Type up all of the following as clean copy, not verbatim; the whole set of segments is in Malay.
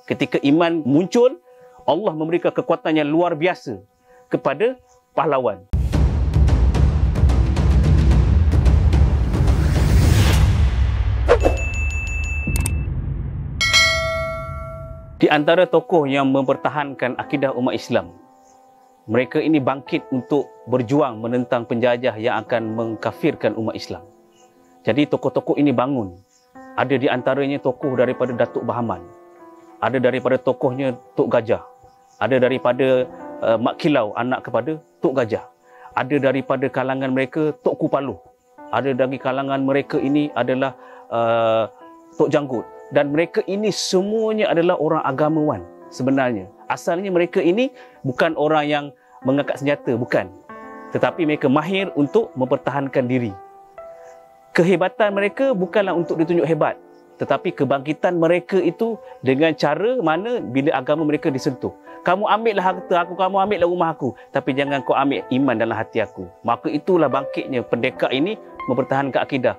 Ketika iman muncul, Allah memberikan kekuatan yang luar biasa kepada pahlawan. Di antara tokoh yang mempertahankan akidah umat Islam, mereka ini bangkit untuk berjuang menentang penjajah yang akan mengkafirkan umat Islam. Jadi tokoh-tokoh ini bangun. Ada di antaranya tokoh daripada Datuk Bahaman. Ada daripada tokohnya Tok Gajah. Ada daripada Mak Kilau, anak kepada Tok Gajah. Ada daripada kalangan mereka Tok Kupaluh. Ada dari kalangan mereka ini adalah Tok Janggut. Dan mereka ini semuanya adalah orang agamawan sebenarnya. Asalnya mereka ini bukan orang yang mengangkat senjata, bukan. Tetapi mereka mahir untuk mempertahankan diri. Kehebatan mereka bukanlah untuk ditunjuk hebat, tetapi kebangkitan mereka itu dengan cara mana bila agama mereka disentuh. Kamu ambillah harta aku, kamu ambillah rumah aku, tapi jangan kau ambil iman dalam hati aku. Maka itulah bangkitnya pendekar ini mempertahankan akidah.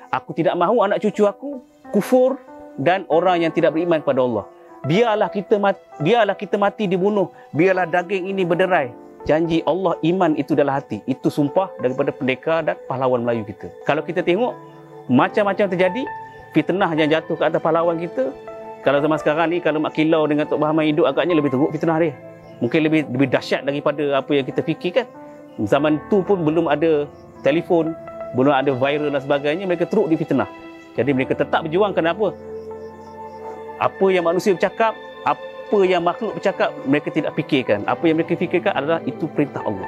Aku tidak mahu anak cucu aku kufur dan orang yang tidak beriman kepada Allah. Biarlah kita mati dibunuh, biarlah daging ini berderai. Janji Allah, iman itu dalam hati. Itu sumpah daripada pendekar dan pahlawan Melayu kita. Kalau kita tengok, macam-macam terjadi, fitnah yang jatuh ke atas pahlawan kita. Kalau zaman sekarang ni, kalau Mak Kilau dengan Tok Bahaman hidup, agaknya lebih teruk fitnah dia. Mungkin lebih dahsyat daripada apa yang kita fikirkan. Zaman tu pun belum ada telefon, belum ada viral dan sebagainya, mereka teruk di fitnah. Jadi mereka tetap berjuang. Kenapa? Apa yang manusia bercakap, apa yang makhluk bercakap, mereka tidak fikirkan. Apa yang mereka fikirkan adalah itu perintah Allah.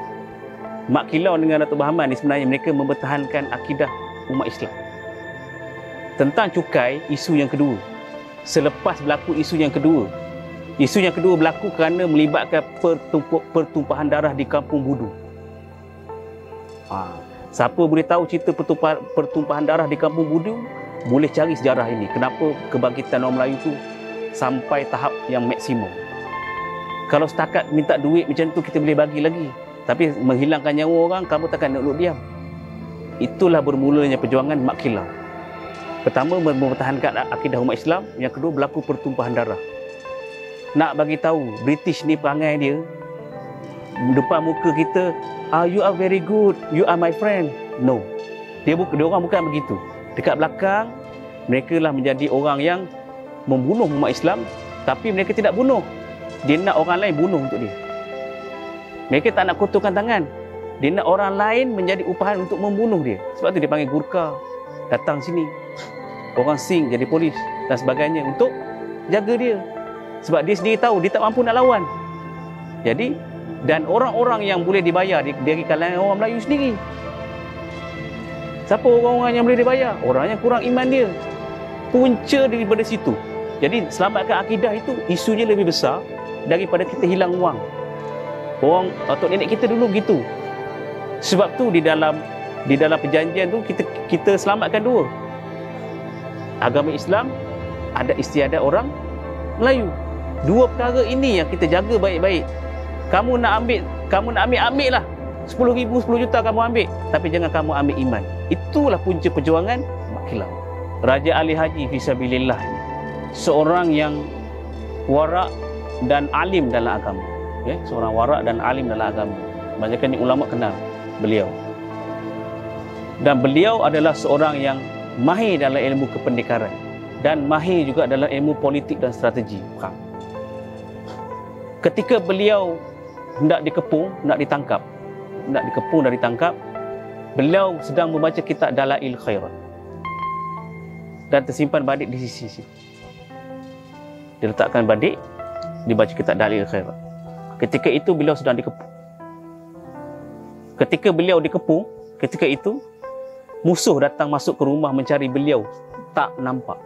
Mak Kilau dengan Datuk Bahaman ni sebenarnya mereka mempertahankan akidah umat Islam. Tentang cukai, isu yang kedua. Selepas berlaku isu yang kedua. Isu yang kedua berlaku kerana melibatkan pertumpahan darah di Kampung Budu. Siapa boleh tahu cerita pertumpahan darah di Kampung Budu, boleh cari sejarah ini. Kenapa kebangkitan orang Melayu tu sampai tahap yang maksimum. Kalau setakat minta duit macam tu kita boleh bagi lagi. Tapi menghilangkan nyawa orang, kamu takkan nak duduk diam. Itulah bermulanya perjuangan Mak Kilau. Pertama, mempertahankan akidah umat Islam. Yang kedua, berlaku pertumpahan darah. Nak bagi tahu British ni perangai dia, depan muka kita, you are very good, you are my friend. No. Dia orang bukan begitu. Dekat belakang, mereka lah menjadi orang yang membunuh umat Islam, tapi mereka tidak bunuh. Dia nak orang lain bunuh untuk dia. Mereka tak nak kotorkan tangan. Dia nak orang lain menjadi upahan untuk membunuh dia. Sebab tu dia panggil Gurkha. Datang sini. Orang Sing jadi polis dan sebagainya untuk jaga dia. Sebab dia sendiri tahu dia tak mampu nak lawan. Jadi, dan orang-orang yang boleh dibayar dari kalangan orang Melayu sendiri. Siapa orang-orang yang boleh dibayar? Orang yang kurang iman dia. Punca daripada situ. Jadi selamatkan akidah itu isunya lebih besar daripada kita hilang wang. Orang atau nenek kita dulu begitu. Sebab tu di dalam perjanjian tu kita selamatkan dua. Agama Islam ada istiadat orang Melayu. Dua perkara ini yang kita jaga baik-baik. Kamu nak ambil lah. 10,000, 10 juta kamu ambil, tapi jangan kamu ambil iman. Itulah punca perjuangan Mak Kilau. Raja Ali Haji Fisabilillah ini seorang yang warak dan alim dalam agama. Seorang warak dan alim dalam agama. Banyak ulama kenal beliau. Dan beliau adalah seorang yang mahir dalam ilmu kependekaran dan mahir juga dalam ilmu politik dan strategi perang. Ketika beliau hendak dikepung, nak ditangkap, beliau sedang membaca kitab Dalail Khairat dan tersimpan badik di sisi. Dia letakkan badik, dibaca kitab Dalail Khairat. Ketika itu beliau sedang dikepung. Ketika beliau dikepung, ketika itu musuh datang masuk ke rumah mencari beliau, tak nampak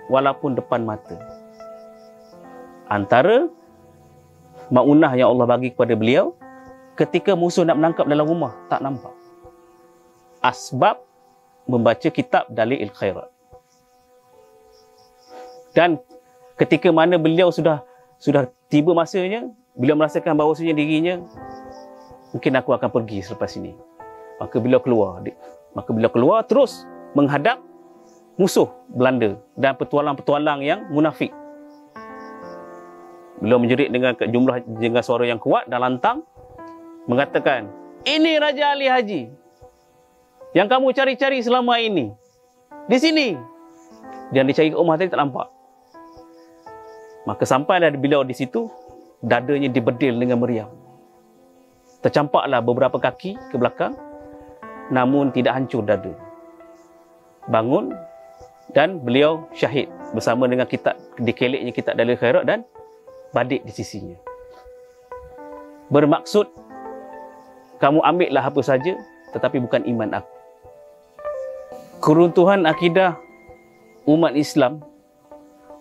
walaupun depan mata. Antara maunah yang Allah bagi kepada beliau, ketika musuh nak menangkap dalam rumah, tak nampak. Asbab membaca kitab Dalail Khairat. Dan ketika mana beliau sudah tiba masanya, beliau merasakan bahawasanya dirinya, mungkin aku akan pergi selepas ini. Maka beliau keluar terus menghadap musuh Belanda dan petualang-petualang yang munafik Beliau menjerit dengan suara yang kuat dan lantang, mengatakan, "Ini Raja Ali Haji yang kamu cari-cari selama ini. Di sini." Yang dicari Umar tadi tak nampak. Maka sampailah beliau di situ, dadanya dibedil dengan meriam. Tercampaklah beberapa kaki ke belakang, namun tidak hancur dada. Bangun dan beliau syahid bersama dengan kitab dikeliknya kitab Dalil Khairat dan badik di sisinya. Bermaksud, kamu ambillah apa saja, tetapi bukan iman aku. Keruntuhan akidah umat Islam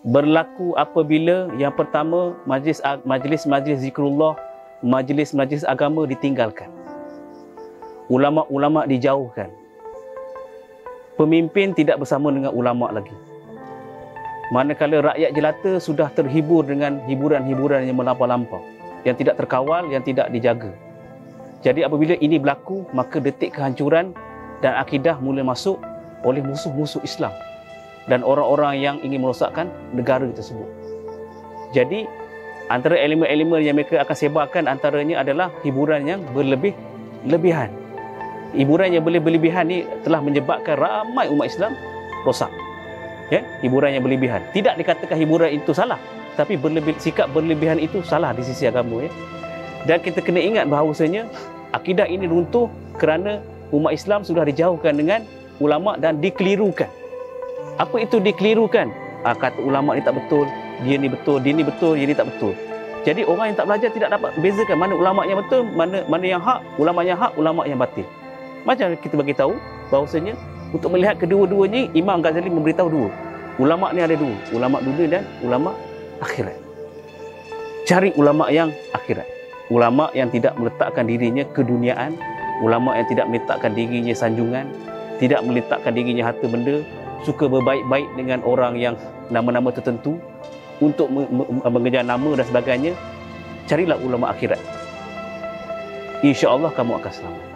berlaku apabila yang pertama majlis-majlis zikrullah, majlis-majlis agama ditinggalkan. Ulama-ulama dijauhkan. Pemimpin tidak bersama dengan ulama lagi. Manakala rakyat jelata sudah terhibur dengan hiburan-hiburan yang melampau-lampau, yang tidak terkawal, yang tidak dijaga. Jadi apabila ini berlaku, maka detik kehancuran dan akidah mula masuk oleh musuh-musuh Islam dan orang-orang yang ingin merosakkan negara tersebut. Jadi antara elemen-elemen yang mereka akan sebarkan antaranya adalah hiburan yang berlebihan. Hiburan yang berlebihan ni telah menyebabkan ramai umat Islam rosak. Ya, hiburan yang berlebihan. Tidak dikatakan hiburan itu salah, tapi sikap berlebihan itu salah di sisi agama. Ya. Dan kita kena ingat bahawasanya akidah ini runtuh kerana umat Islam sudah dijauhkan dengan ulama dan dikelirukan. Apa itu dikelirukan? Kata ulama ni tak betul, dia ni betul, dia ni betul, dia ni tak betul. Jadi orang yang tak belajar tidak dapat bezakan mana ulama yang betul, mana yang hak, ulama yang batil. Macam kita bagi tahu bahawasanya untuk melihat kedua-duanya, Imam Ghazali memberitahu dua. Ulama ni ada dua, ulama dunia dan ulama akhirat. Cari ulama yang akhirat. Ulama yang tidak meletakkan dirinya keduniaan, ulama yang tidak meletakkan dirinya sanjungan, tidak meletakkan dirinya harta benda, suka berbaik-baik dengan orang yang nama-nama tertentu untuk mengejar nama dan sebagainya. Carilah ulama akhirat. InsyaAllah kamu akan selamat.